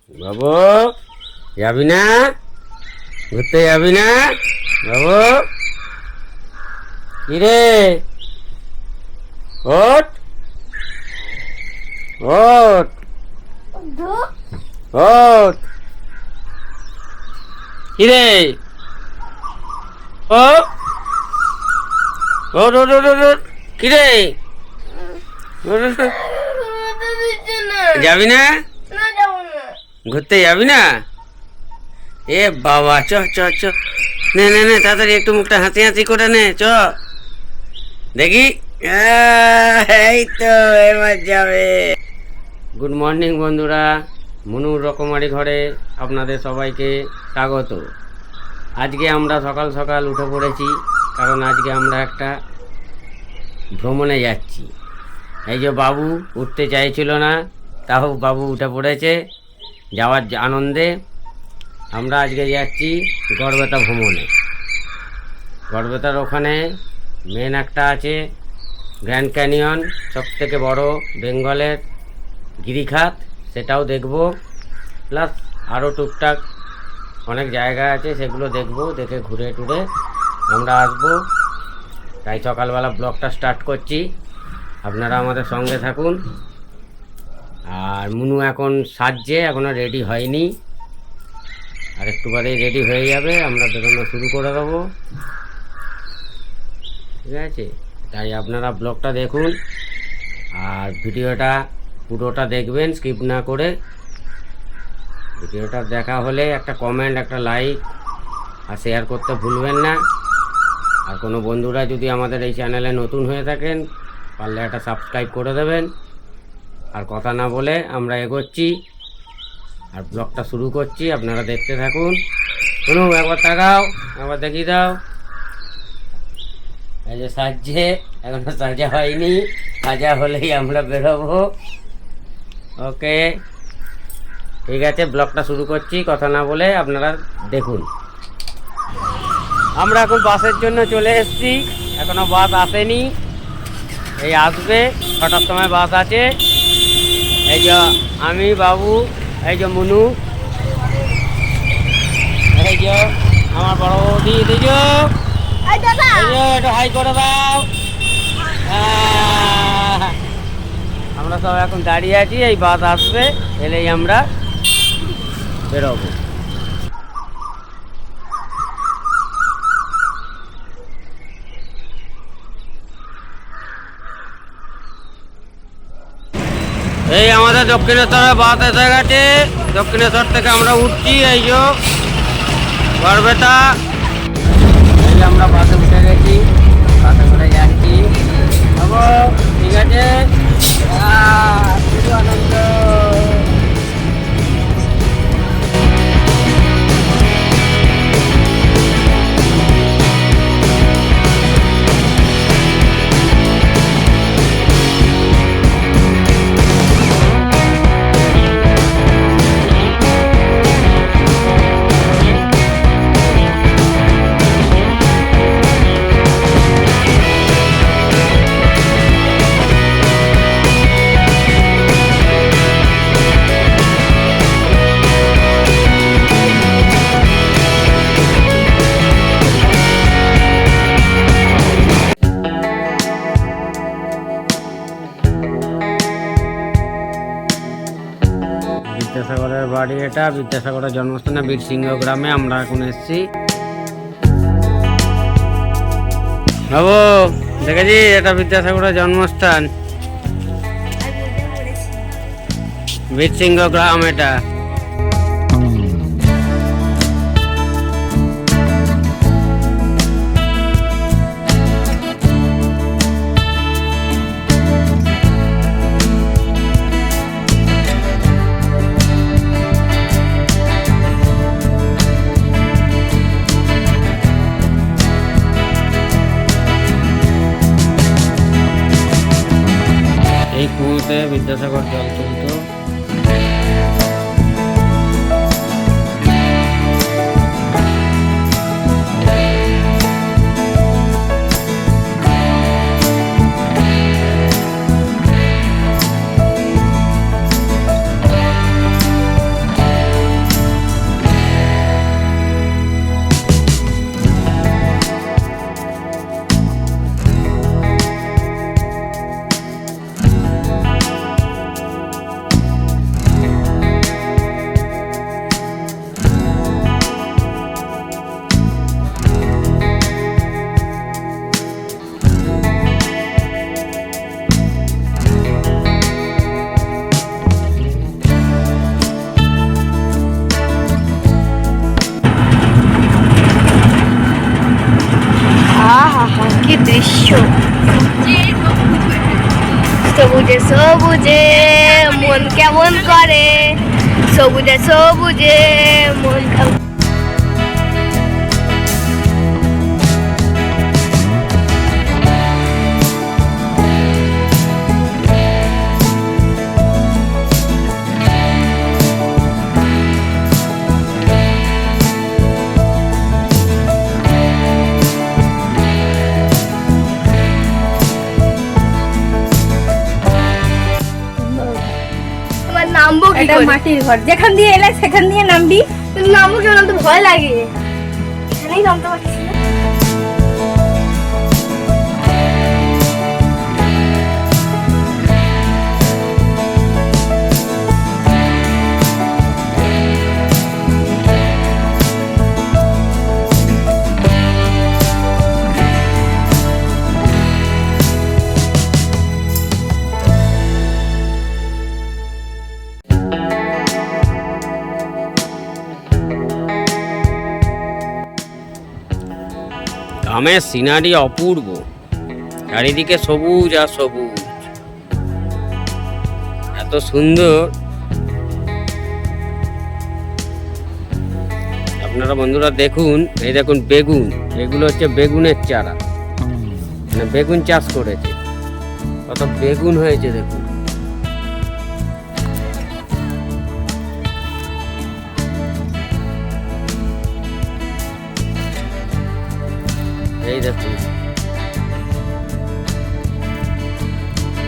বাবু যাবি না? ঘুরতে যাবি না বাবু? কিরে ওঠ ওঠ ওঠ, কিরে ও ওঠ ওঠ ওঠ ওঠ ওঠ। কিরে ওঠ, ওঠ, ওঠ। যাবি না? ঘুরতে যাবি না? এ বাবা, চ চ চ, নে নে নে, তাড়াতাড়ি একটু মুখটা হাসি হাসি করে নে, চ দেখি। এই তো এবার যাবে। গুড মর্নিং বন্ধুরা, মনুর রকমারি ঘরে আপনাদের সবাইকে স্বাগত। আজকে আমরা সকাল সকাল উঠে পড়েছি, কারণ আজকে আমরা একটা ভ্রমণে যাচ্ছি। এই যে বাবু উঠতে চাইছিল না, তাও বাবু উঠে পড়েছে যাওয়ার আনন্দে। আমরা আজকে যাচ্ছি গড়বেতা ভ্রমণে। গড়বেতার ওখানে মেন একটা আছে গ্র্যান্ড ক্যানিয়ন, সবথেকে বড় বেঙ্গলের গিরিখাত, সেটাও দেখব। প্লাস আরও টুকটাক অনেক জায়গা আছে, সেগুলো দেখব, দেখে ঘুরে টুরে আমরা আসবো। তাই সকালবেলা ব্লগটা স্টার্ট করছি, আপনারা আমাদের সঙ্গে থাকুন। আর মুনু এখন সাজছে, এখনও রেডি হয়নি, আর একটু বাদেই রেডি হয়ে যাবে, আমরা বেরোনো শুরু করে দেবো। ঠিক আছে, তাই আপনারা ব্লগটা দেখুন আর ভিডিওটা পুরোটা দেখবেন, স্কিপ না করে। ভিডিওটা দেখা হলে একটা কমেন্ট, একটা লাইক আর শেয়ার করতে ভুলবেন না। আর কোনো বন্ধুরা যদি আমাদের এই চ্যানেলে নতুন হয়ে থাকেন, পারলে একটা সাবস্ক্রাইব করে দেবেন। আর কথা না বলে আমরা এগোচ্ছি আর ব্লগটা শুরু করছি, আপনারা দেখতে থাকুন। শুনো, একবার তাকাও, একবার দেখিয়ে দাও। এই যে সাজছে, এখনো সাজা হয়নি, সাজা হলেই আমরা বেরোবো। ওকে, ঠিক আছে, ব্লগটা শুরু করছি, কথা না বলে আপনারা দেখুন। আমরা এখন বাসের জন্য চলে এসেছি, এখনো বাস আসেনি, এই আসবে, 6টার সময় বাস আছে। এই যে আমি, বাবু, এই যে মুনু, এই যে আমার বড় বৌদি, এই যে একটু হাই করে দাও। আমরা সব এখন দাঁড়িয়ে আছি, এই বাস আসবে, এলেই আমরা বেরোবো। এই আমাদের দক্ষিণেশ্বরে বাস এসে গেছে, দক্ষিণেশ্বর থেকে আমরা উঠছি। এই যে গড়বেতা, এই যে আমরা বাসে উঠে গেছি, বাসে করে যাচ্ছি। ঠিক আছে, খুব আনন্দ। বিদ্যাসাগরের বাড়ি এটা, বিদ্যাসাগরের জন্মস্থানে বীরসিংহ গ্রামে আমরা এখন এসেছি। বাবু দেখেছি, এটা বিদ্যাসাগরের জন্মস্থান, বীরসিংহ গ্রাম এটা। এই কুয়োতে বিদ্যাসাগর জল তুলতো। কি দৃশ্য! সবুজে সবুজে মন কেমন করে, সবুজে সবুজে মন কেমন। নামবো কি করে? মাটির ঘর, যেখান দিয়ে এলে সেখান দিয়ে নামবি। নামবো কেন? তো ভয় লাগে, এখানেই নামতে পারছি না। গ্রামের সিনারি অপূর্ব, চারিদিকে সবুজ আর সবুজ, এত সুন্দর। আপনারা বন্ধুরা দেখুন, এই দেখুন বেগুন, এগুলো হচ্ছে বেগুনের চারা, মানে বেগুন চাষ করেছে, কত বেগুন হয়েছে দেখুন। এই দেখুন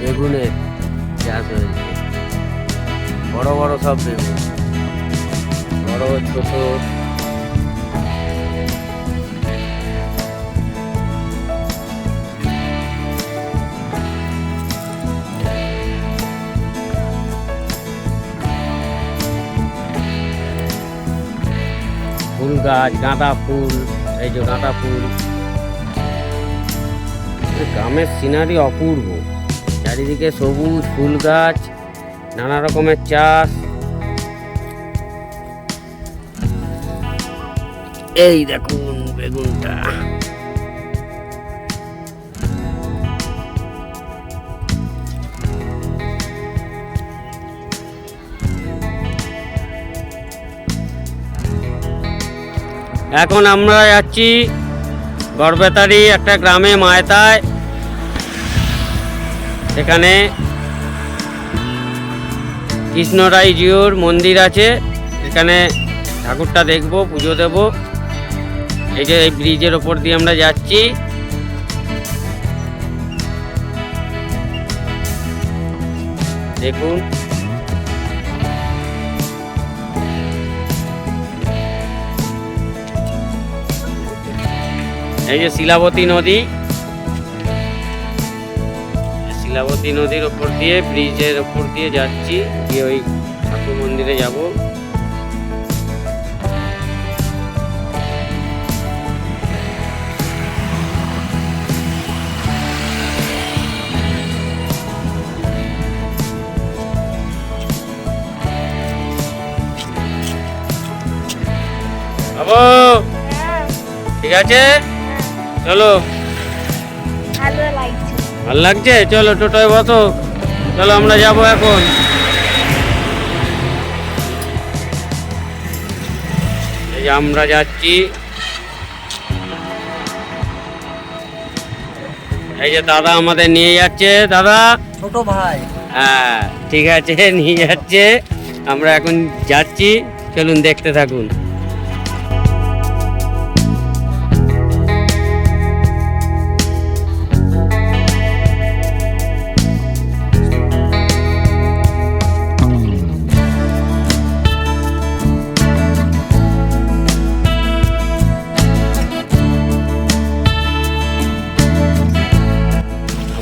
বেগুনের চাষ হয়েছে, বড় বড় সব বেগুন, বড় ছোট। ফুল গাছ, গাঁদা ফুল, এই যে গাঁদা ফুল। গ্রামের সিনারি অপূর্ব, চারিদিকে সবুজ, ফুল গাছ, নানা রকমের চাষ। এই দেখুন বেগুনটা, এখন আমরা যাচ্ছি গড়বেতারি একটা গ্রামে, মায়তায়। সেখানে কৃষ্ণরাই জিউর মন্দির আছে, এখানে ঠাকুরটা দেখব, পুজো দেব। এই যে এই ব্রিজের ওপর দিয়ে আমরা যাচ্ছি। দেখুন এই যে শিলাবতী নদী, শিলাবতী নদীর ওপর দিয়ে, ব্রিজের ওপর দিয়ে যাচ্ছি, গিয়ে ওই ঠাকুর মন্দিরে যাব। বাবু ঠিক আছে, চলো। ভালো লাগছে, চলো টোটোয় বসো, চলো আমরা যাবো এখন। এই যে আমরা যাচ্ছি, এই যে দাদা আমাদের নিয়ে যাচ্ছে, দাদা ছোট ভাই। হ্যাঁ ঠিক আছে, নিয়ে যাচ্ছে, আমরা এখন যাচ্ছি, চলুন দেখতে থাকুন।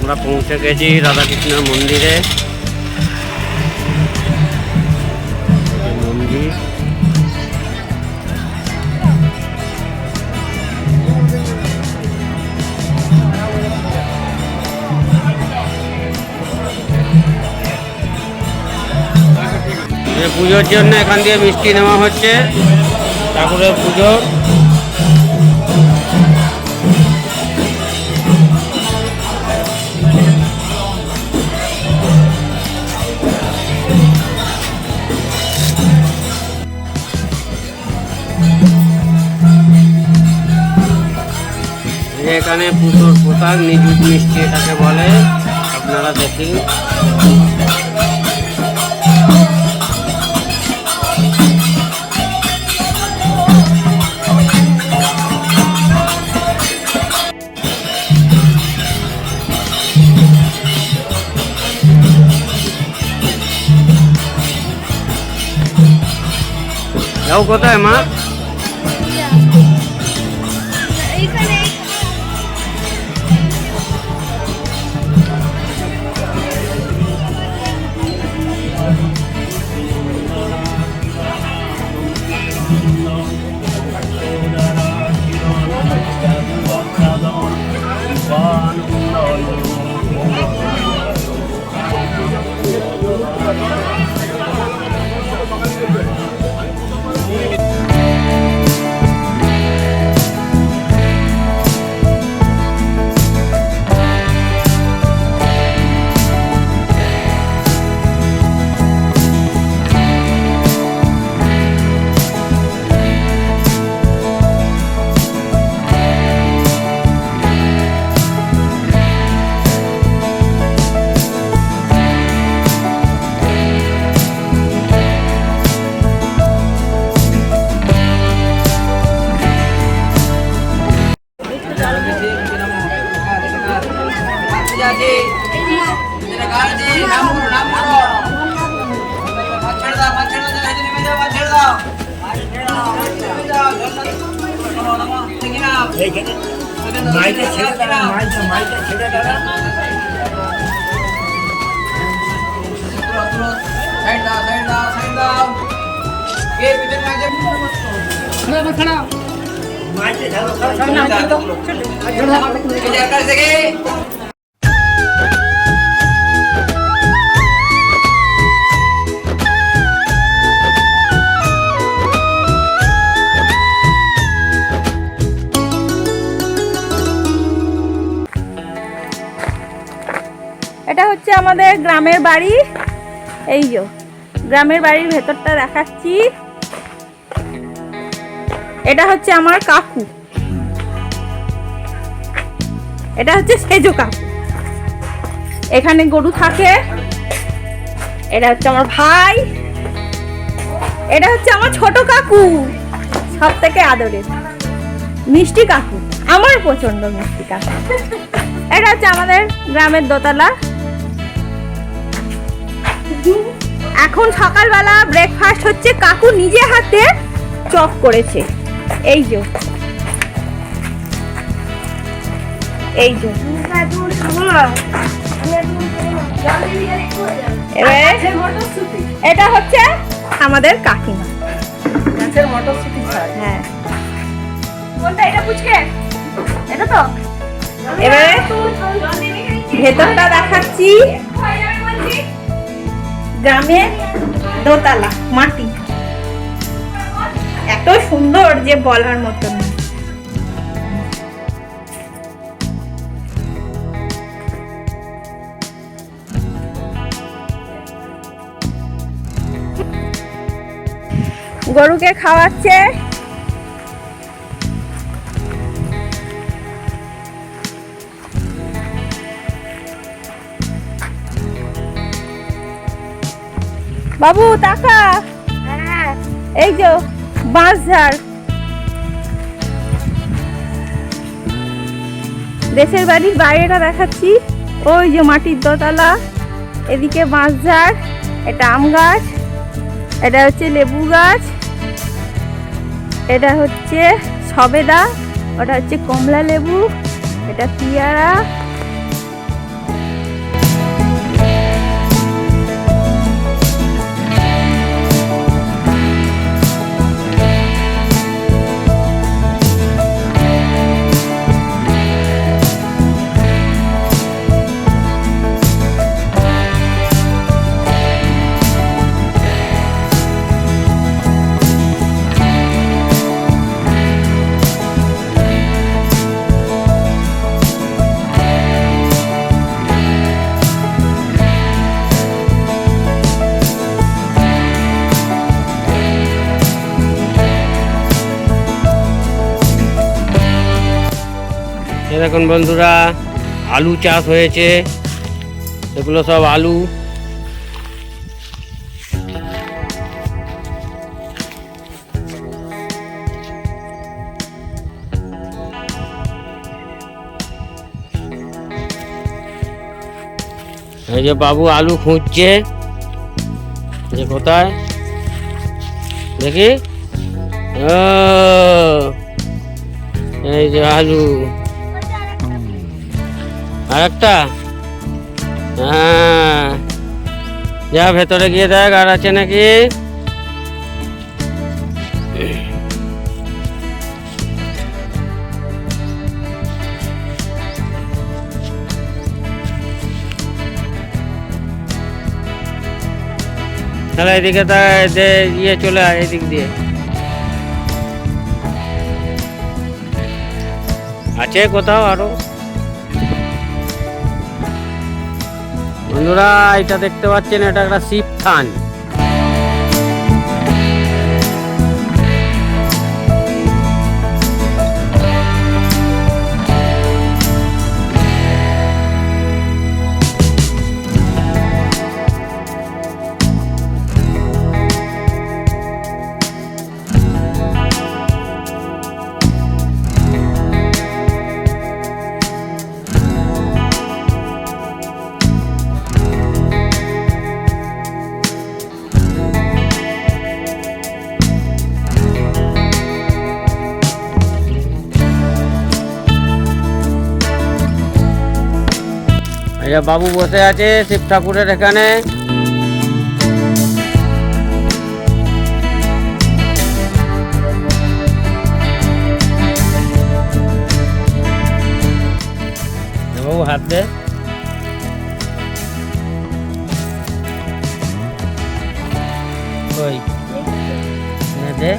আমরা পৌঁছে গেছি রাধাকৃষ্ণের মন্দিরে। মন্দির পুজোর জন্য এখান দিয়ে মিষ্টি নেওয়া হচ্ছে, ঠাকুরের পুজো। এখানে পুজোর পোশাক নিযুত মিষ্টি এটাকে বলে, আপনারা দেখুন। যাও কোথায় মা? এইখানে মাইকে ছেড়ে দাঁড়া, মাইকে ছেড়ে দাঁড়া। মাইকে এটা হচ্ছে আমাদের গ্রামের বাড়ি। এই যে গ্রামের বাড়ির ভেতরটা দেখাচ্ছি। এটা হচ্ছে আমার কাকু, এটা হচ্ছে সেজো কাকু। এখানে গরু থাকে। এটা হচ্ছে আমার ভাই, এটা হচ্ছে আমার ছোট কাকু, সব থেকে আদরের মিষ্টি কাকু, আমার প্রচন্ড মিষ্টি কাকু। এটা হচ্ছে আমাদের গ্রামের দোতলা। এখন সকালবেলা ব্রেকফাস্ট হচ্ছে, কাকু নিজে হাতে চপ করেছে। এই যে এই যে এবারে এটা হচ্ছে আমাদের কাকিমা। হ্যাঁ, কোনটা? এটা পুচকে, এটা তো। এবারে ভেতরটা দেখাচ্ছি। গ্রামের দোতলা, মাটি, এত সুন্দর যে বলার মতন না। গরুকে খাওয়াচ্ছে। বাবু টাকা, এই যে বাঁশঝাড়। দেশের বাড়ির বাইরেটা দেখাচ্ছি। ওই যে মাটির দোতলা, এদিকে বাঁশঝাড়, এটা আম গাছ, এটা হচ্ছে লেবু গাছ, এটা হচ্ছে সবেদা, ওটা হচ্ছে কমলা লেবু, এটা পেয়ারা। এই দেখুন বন্ধুরা, আলু চাষ হয়েছে, এগুলো সব আলু। এই যে বাবু আলু খুঁজছে, যে কোথায় দেখি, ও এই যে আলু, আর একটা, হ্যাঁ যা ভেতরে গিয়ে দেখ আর আছে নাকি। তাহলে এদিকে ইয়ে চলে আয়, এদিক দিয়ে আছে কোথাও আরো। বন্ধুরা এটা দেখতে পাচ্ছেন, এটা একটা শিব থান। এই যে বাবু বসে আছে শিব ঠাকুরের এখানে। বাবু হাত দে, ওই দে